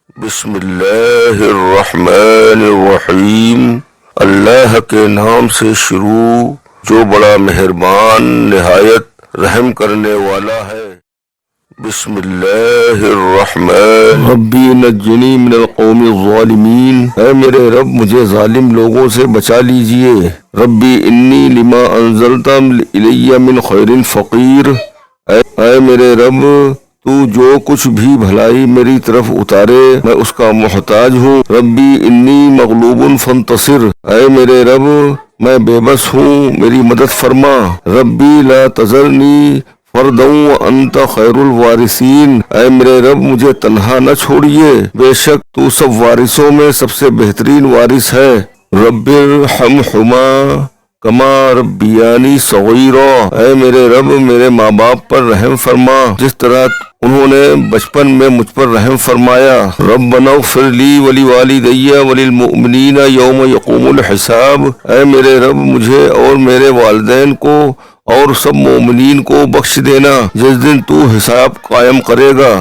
بسم اللہ الرحمن الرحیم، اللہ کے نام سے شروع جو بڑا مہربان نہایت رحم کرنے والا ہے۔ بسم اللہ الرحمن ربی نجنی من القوم الظالمین، اے میرے رب مجھے ظالم لوگوں سے بچا لیجئے۔ ربی انی لما انزلت الی من خیر فقیر، اے میرے رب تو جو کچھ بھی بھلائی میری طرف اتارے میں اس کا محتاج ہوں۔ ربی انی مغلوب فانتصر، اے میرے رب میں بے بس ہوں میری مدد فرما۔ ربی لا تذرنی فردا وانت خیر الوارثین، اے میرے رب مجھے تنہا نہ چھوڑیے، بے شک تو سب وارثوں میں سب سے بہترین وارث ہے۔ رب ارحمہما کما ربیانی صغیرا، اے میرے رب میرے ماں باپ پر رحم فرما جس طرح انہوں نے بچپن میں مجھ پر رحم فرمایا۔ ربنا اغفر لی ولوالدی وللمؤمنین یوم یقوم الحساب، اے میرے رب مجھے اور میرے والدین کو اور سب مومنین کو بخش دینا جس دن تو حساب قائم کرے گا۔